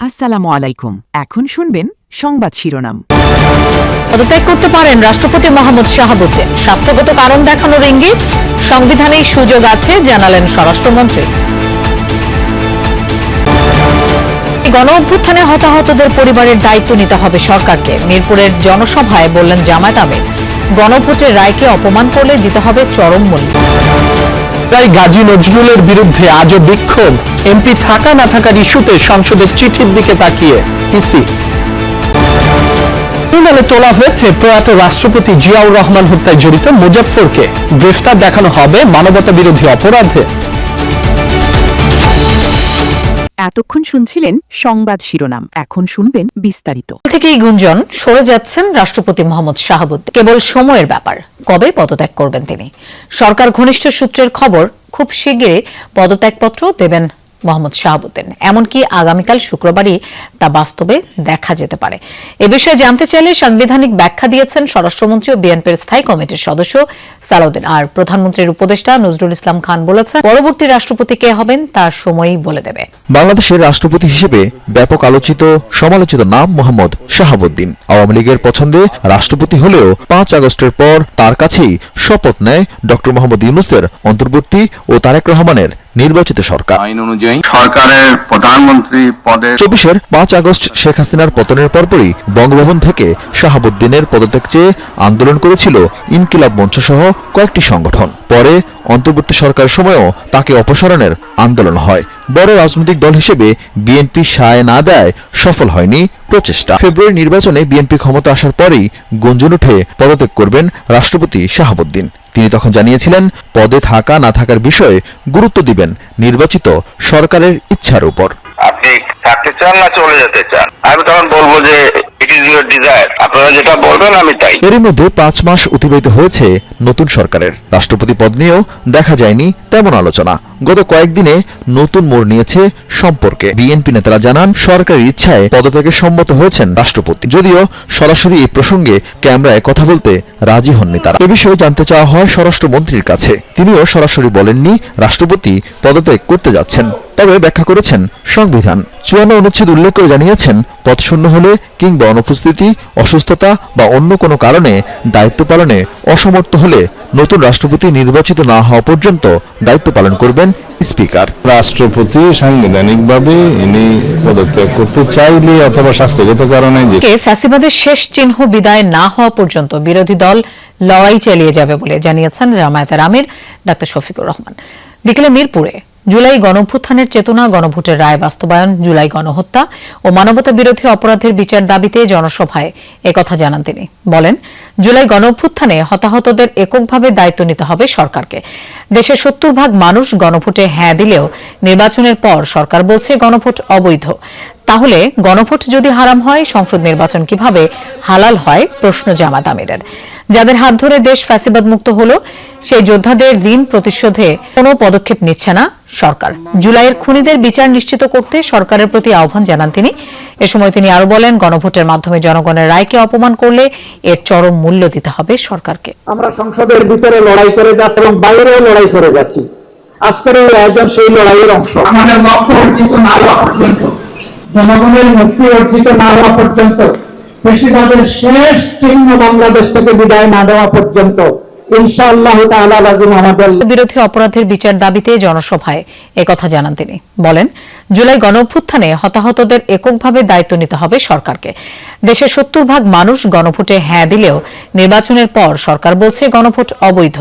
আসসালামু আলাইকুম। এখন শুনবেন সংবাদ শিরোনাম। পদত্যাগ করতে পারেন রাষ্ট্রপতি মোহাম্মদ শাহাবুদ্দিন। স্বাস্থ্যগত কারণ দেখানোর ইঙ্গিত, সংবিধানেই সুযোগ আছে জানালেন স্বরাষ্ট্রমন্ত্রী। গণ অভ্যুত্থানে হতাহতদের পরিবারের দায়িত্ব নিতে হবে সরকারকে, মিরপুরের জনসভায় বললেন জামায়াত আমির। গণভোটের রায়কে অপমান করলে দিতে হবে চরম মূল্য। তাই গাজী নজরুলের বিরুদ্ধে আজও বিক্ষোভ, এমপি থাকা না থাকার ইস্যুতে সংসদের চিঠির দিকে তাকিয়ে ইসি। ট্রাইব্যুনালে তোলা হয়েছে প্রয়াত রাষ্ট্রপতি জিয়াউর রহমান হত্যায় জড়িত মুজাফফরকে, গ্রেফতার দেখানো হবে মানবতা বিরোধী অপরাধে। এতক্ষণ শুনছিলেন সংবাদ শিরোনাম, এখন শুনবেন বিস্তারিত। থেকেই গুঞ্জন, সরে যাচ্ছেন রাষ্ট্রপতি মোহাম্মদ শাহাবুদ্দিন। কেবল সময়ের ব্যাপার, কবে পদত্যাগ করবেন তিনি। সরকার ঘনিষ্ঠ সূত্রের খবর, খুব শিগগিরই পদত্যাগপত্র দেবেন মোহাম্মদ শাহাবুদ্দিন। এমনকি আগামীকাল শুক্রবারই তা বাস্তবে দেখা যেতে পারে। এ বিষয়ে জানতে চাইলে সাংবিধানিক ব্যাখ্যা দিয়েছেন স্বরাষ্ট্রমন্ত্রী ও বিএনপির স্থায়ী কমিটির সদস্য সালাউদ্দিন। আর প্রধানমন্ত্রীর উপদেষ্টা নজরুল ইসলাম খান বলেছেন, পরবর্তী রাষ্ট্রপতি কে হবেন তার সময়ই বলে দেবে। বাংলাদেশের রাষ্ট্রপতি হিসেবে ব্যাপক আলোচিত সমালোচিত নাম মোহাম্মদ শাহাবুদ্দিন। আওয়ামী লীগের পছন্দে রাষ্ট্রপতি হলেও ৫ আগস্টের পর তার কাছেই শপথ নেয় ডক্টর মোহাম্মদ ইউনূসের অন্তর্বর্তী ও তারেক রহমানের নির্বাচিত সরকার। আইন অনুযায়ী সরকারের প্রধানমন্ত্রী পদে ২৪-এর ৫ আগস্ট শেখ হাসিনার পতনের পরপরই বঙ্গভবন থেকে শাহাবুদ্দিনের পদত্যাগ চেয়ে আন্দোলন করেছিল ইনকিলাব মঞ্চ সহ কয়েকটি সংগঠন। পরে অন্তর্বর্তী সরকারের সময়ও তাকে অপসারণের আন্দোলন হয়। বড় রাজনৈতিক দল হিসেবে বিএনপি সায় না দেয় সফল হয়নি প্রচেষ্টা। ফেব্রুয়ারি নির্বাচনে বিএনপি ক্ষমতা আসার পরেই গুঞ্জন উঠে পদত্যাগ করবেন রাষ্ট্রপতি শাহাবুদ্দিন। তিনি তখন জানিয়েছিলেন, পদে থাকা না থাকার বিষয়ে গুরুত্ব দিবেন নির্বাচিত সরকারের ইচ্ছার উপর। আপনি থাকতে চান না চলে যেতে চান, আমি তখন বলবো যে ইট ইজ ইউর ডিজায়ার, আপনারা যেটা বলবেন আমি তাই। এর মধ্যে ৫ মাস অতিবাহিত হয়েছে নতুন সরকারের। রাষ্ট্রপতি পদ নিয়েও দেখা যায়নি তেমন আলোচনা। গত কয়েকদিনে নতুন মোড় নিয়েছে সম্পর্কে। বিএনপি নেতারা জানান, সরকারের ইচ্ছায় পদত্যাগে সম্মত হয়েছেন রাষ্ট্রপতি, যদিও সরাসরি এই প্রসঙ্গে ক্যামেরায় কথা বলতে রাজি হননি তারা। এ বিষয়ে জানতে চাওয়া হয় স্বরাষ্ট্রমন্ত্রীর কাছে। তিনিও সরাসরি বলেননি রাষ্ট্রপতি পদত্যাগ করতে যাচ্ছেন, তবে ব্যাখ্যা করেছেন সংবিধান ৫৪ অনুচ্ছেদ উল্লেখ করে জানিয়েছেন, পদশূন্য হলে কিংবা অনুপস্থিতি, অসুস্থতা বা অন্য কোনো কারণে দায়িত্ব পালনে অসমর্থ হলে নতুন রাষ্ট্রপতি নির্বাচিত না হওয়া পর্যন্ত দায়িত্ব পালন করবেন স্পিকার। রাষ্ট্রপতি সাংবিধানিকভাবে ইনি পদত্যাগ করতে চাইলে অথবা স্বাস্থ্যগত কারণে ফ্যাসিবাদের শেষ চিহ্ন বিদায় না হওয়া পর্যন্ত বিরোধী দল লড়াই চালিয়ে যাবে বলে জানিয়েছেন জামায়াতের আমির ডাক্তার শফিকুর রহমান। বিকেলে মিরপুরে জুলাই গণঅভ্যুত্থানের চেতনা, গণভোটের রায় বাস্তবায়ন, জুলাই গণহত্যা ও মানবতা বিরোধী অপরাধের বিচার দাবিতে জনসভায় একথা জানান তিনি। বলেন, জুলাই গণঅভ্যুত্থানে হতাহতদের এককভাবে দায়িত্ব নিতে হবে সরকারকে। দেশের ৭০% মানুষ গণভোটে হ্যাঁ দিলেও নির্বাচনের পর সরকার বলছে গণভোট অবৈধ। তাহলে গণভোট যদি হারাম হয়, সংসদ নির্বাচন কিভাবে হালাল হয়, প্রশ্ন জামায়াত আমিরের। যাদের হাত ধরে দেশ ফ্যাসিবাদ মুক্ত হলো, সেই যোদ্ধাদের ঋণ প্রতিশোধে কোনো পদক্ষেপ নিচ্ছে না সরকার। জুলাইয়ের খুনিদের বিচার নিশ্চিত করতে সরকারের প্রতি আহ্বান জানান তিনি। এ সময় তিনি আরো বলেন, গণভোটের মাধ্যমে জনগণের রায়কে অপমান করলে এর চরম মূল্য দিতে হবে সরকারকে। আমরা সংসদের ভিতরে লড়াই করে যাচ্ছি এবং বাইরেও লড়াই করে যাচ্ছি। আজকের এই আয়োজন সেই লড়াইয়ের অংশ। আমাদের লক্ষ্য অর্জিত না হওয়া পর্যন্ত, জনগণের মুক্তি অর্জিত না হওয়া পর্যন্ত, ফ্যাসিবাদের শেষ চিহ্ন বাংলাদেশ থেকে বিদায় না দেওয়া পর্যন্ত ইনশাআল্লাহ তাআলা লাজিম আমাদের বিরোধী অপরাধের বিচার দাবিতে জনসভায় একথা জানান তিনি। বলেন, জুলাই গণঅভ্যুত্থানে হতাহতদের এককভাবে দায়িত্ব নিতে হবে সরকারকে। দেশের ৭০% মানুষ গণভোটে হ্যাঁ দিলেও নির্বাচনের পর সরকার বলছে গণভোট অবৈধ।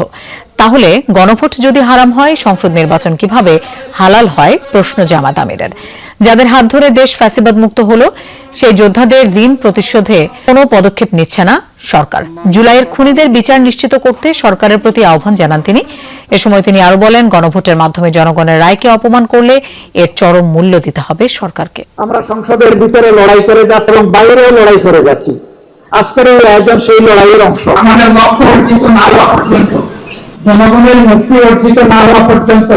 তাহলে গণভোট যদি হারাম হয়, সংসদ নির্বাচন কিভাবে হালাল হয়, প্রশ্ন জামায়াত আমিরের। যাদের হাত ধরে দেশ ফ্যাসিবাদ মুক্ত হলো, সেই যোদ্ধাদের ঋণ প্রতিশোধে কোনো পদক্ষেপ নিচ্ছে না সরকার। জুলাইয়ের খুনিদের বিচার নিশ্চিত করতে সরকারের প্রতি আহ্বান জানান তিনি। এ সময় তিনি আরো বলেন, গণভোটের মাধ্যমে জনগণের রায়কে অপমান করলে এর চরম মূল্য দিতে হবে সরকারকে। আমরা সংসদের ভিতরে লড়াই করে যাচ্ছি এবং বাইরেও লড়াই করে যাচ্ছি। আজকের এই আয়োজন সেই লড়াইয়ের অংশ। আমাদের লক্ষ্য অর্জিত না হওয়া পর্যন্ত, জনগণের মুক্তি অর্জিত না হওয়া পর্যন্ত,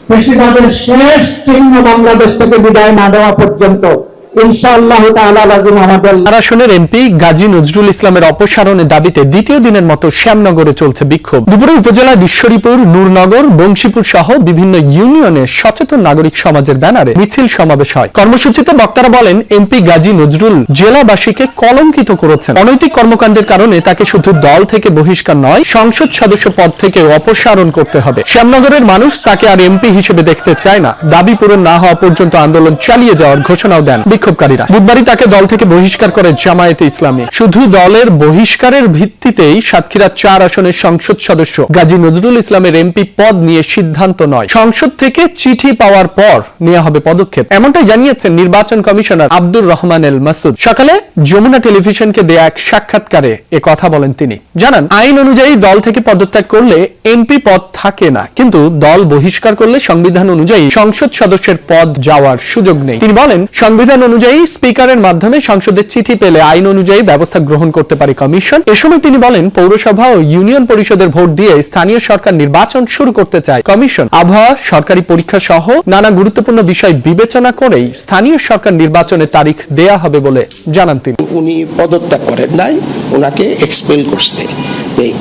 ফ্যাসিবাদের শেষ চিহ্ন বাংলাদেশ থেকে বিদায় না দেওয়া পর্যন্ত ইনশাআল্লাহ তাআলা লাজিম আমাদের আসনের এমপি গাজী নজরুল ইসলামের অপসারণের দাবিতে দ্বিতীয় দিনের মতো শ্যামনগরে চলছে বিক্ষোভ। দুপুরে উপজেলার ঈশ্বরীপুর, নূরনগর, বংশীপুর সহ বিভিন্ন ইউনিয়নে সচেতন নাগরিক সমাজের ব্যানারে মিছিল সমাবেশ হয়। কর্মসূচিতে বক্তারা বলেন, এমপি গাজী নজরুল জেলাবাসীকে কলঙ্কিত করেছেন। অনৈতিক কর্মকাণ্ডের কারণে তাকে শুধু দল থেকে বহিষ্কার নয়, সংসদ সদস্য পদ থেকে অপসারণ করতে হবে। শ্যামনগরের মানুষ তাকে আর এমপি হিসেবে দেখতে চায় না। দাবি পূরণ না হওয়া পর্যন্ত আন্দোলন চালিয়ে যাওয়ার ঘোষণাও দেন বিক্ষোভকারীরা। বুধবারই তাকে দল থেকে বহিষ্কার করে জামায়াতে ইসলামী। শুধু দলের বহিষ্কারের ভিত্তিতেই সাতক্ষীরা 4 আসনের সংসদ সদস্য গাজী নজরুল ইসলামের এমপি পদ নিয়ে সিদ্ধান্ত নয়, সংসদ থেকে চিঠি পাওয়ার পর নেওয়া হবে পদক্ষেপ, এমনটাই জানিয়েছেন নির্বাচন কমিশনার আব্দুর রহমান এল মাসুদ। সকালে যমুনা টেলিভিশনকে দেয়া এক সাক্ষাৎকারে এ কথা বলেন তিনি। জানান, আইন অনুযায়ী দল থেকে পদত্যাগ করলে এমপি পদ থাকে না, কিন্তু দল বহিষ্কার করলে সংবিধান অনুযায়ী সংসদ সদস্যের পদ যাওয়ার সুযোগ নেই। তিনি বলেন, সংবিধান অনুযায়ী স্পিকারের মাধ্যমে সংসদের চিঠি পেলে আইন অনুযায়ী ব্যবস্থা গ্রহণ করতে পারে কমিশন। এ সময় তিনি বলেন, পৌরসভা ও ইউনিয়ন পরিষদের ভোট দিয়ে স্থানীয় সরকার নির্বাচন শুরু করতে চায় কমিশন। আবহাওয়া, সরকারি পরীক্ষা সহ নানা গুরুত্বপূর্ণ বিষয় বিবেচনা করেই স্থানীয় সরকার নির্বাচনের তারিখ দেয়া হবে বলে জানান তিনি। উনি পদত্যাগ করেন নাই, ওনাকে এক্সপেল করছে।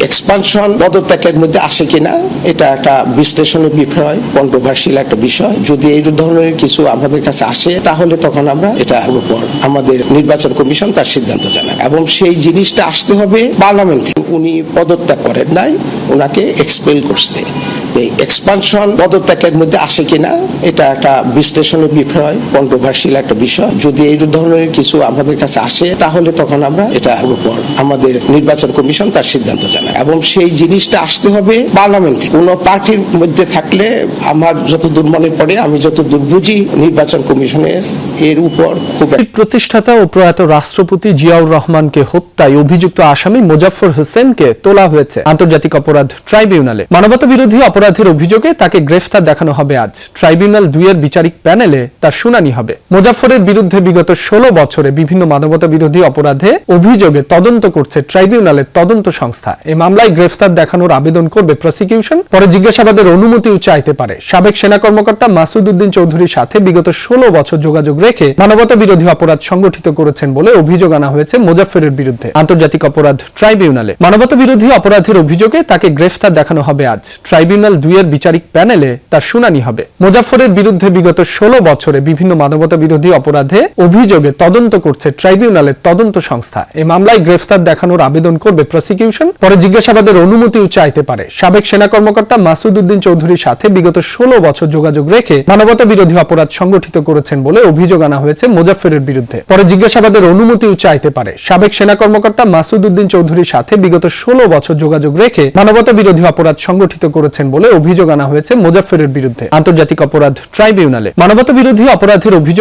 এক্সপানশন পদত্যাগের মধ্যে আসে কিনা এটা একটা বিশ্লেষণের বিষয়, কন্ট্রোভার্সিয়াল একটা বিষয়। যদি এই ধরনের কিছু আমাদের কাছে আসে তাহলে তখন আমরা এটার উপর আমাদের নির্বাচন কমিশন তার সিদ্ধান্ত জানায়, এবং সেই জিনিসটা আসতে হবে পার্লামেন্ট থেকে। উনি পদত্যাগ করেন নাই, ওনাকে এক্সপেল করছে। এক্সপানশন পদত্যাগের মধ্যে আসে কিনা এটা একটা বিশ্লেষণের বিষয়, কন্ট্রোভার্সিয়াল একটা বিষয়। যদি এই ধরনের কিছু আমাদের কাছে আসে তাহলে তখন আমরা এটার উপর আমাদের নির্বাচন কমিশন তার সিদ্ধান্ত জানায়, এবং সেই জিনিসটা আসতে হবে পার্লামেন্ট থেকে। কোন পার্টির মধ্যে থাকলে আমার যতদূর মনে পড়ে, আমি যতদূর বুঝি, নির্বাচন কমিশনের এর উপর খুব প্রতিষ্ঠাতা ও প্রয়াত রাষ্ট্রপতি জিয়াউর রহমানকে হত্যায় অভিযুক্ত আসামি মোজাফফর হোসেনকে তোলা হয়েছে আন্তর্জাতিক অপরাধ ট্রাইব্যুনালে। মানবতা বিরোধী অপরাধের অভিযোগে তাকে গ্রেফতার দেখানো হবে আজ। ট্রাইব্যুনাল 2 এর বিচারিক প্যানেলে তার শুনানি হবে। মোজাফফরের বিরুদ্ধে বিগত 16 বছরে বিভিন্ন মানবতা বিরোধী অপরাধে অভিযোগে তদন্ত করছে ট্রাইব্যুনালের তদন্ত সংস্থা। এই মামলায় গ্রেফতার দেখানোর আবেদন করবে প্রসিকিউশন, পরে জিজ্ঞাসাবাদের অনুমতিও চাইতে পারে। সাবেক সেনা কর্মকর্তা মাসুদ উদ্দিন চৌধুরীর সাথে বিগত 16 বছর যোগাযোগ রেখে মানবতা বিরোধী অপরাধ সংগঠিত করেছেন বলে অভিযোগ আনা হয়েছে মোজাফফরের বিরুদ্ধে আন্তর্জাতিক অপরাধ ট্রাইব্যুনালে। মানবতা বিরোধী অপরাধের অভিযোগে তাকে গ্রেফতার দেখানো হবে আজ। ট্রাইব্যুনাল 2 এর বিচারিক প্যানেলে তার শুনানি হবে। মোজাফফরের বিরুদ্ধে বিগত 16 বছরে বিভিন্ন মানবতা বিরোধী অপরাধে অভিযোগে তদন্ত করছে ট্রাইব্যুনালের তদন্ত সংস্থা। এই মামলায় গ্রেফতার দেখানোর আবেদন করবে প্রসিকিউশন, পরে জিজ্ঞাসাবাদের অনুমতিও চাইতে পারে। সাবেক সেনা কর্মকর্তা মাসুদ উদ্দিন চৌধুরীর সাথে বিগত 16 বছর যোগাযোগ রেখে মানবতা বিরোধী অপরাধ সংগঠিত করেছেন বলে অভিযোগ আনা হয়েছে মোজাফফরের বিরুদ্ধে, পরে জিজ্ঞাসাবাদের অনুমতিও চাইতে পারে। সাবেক সেনা কর্মকর্তা মাসুদ উদ্দিন চৌধুরীর সাথে বিগত 16 বছর যোগাযোগ রেখে মানবতা বিরোধী অপরাধ সংগঠিত করেছেন বলে অভিযোগ আনা হয়েছে মোজাফফরের বিরুদ্ধে আন্তর্জাতিক অপরাধ ট্রাইব্যুনালে। মানবতা বিরোধী অপরাধের অভিযোগ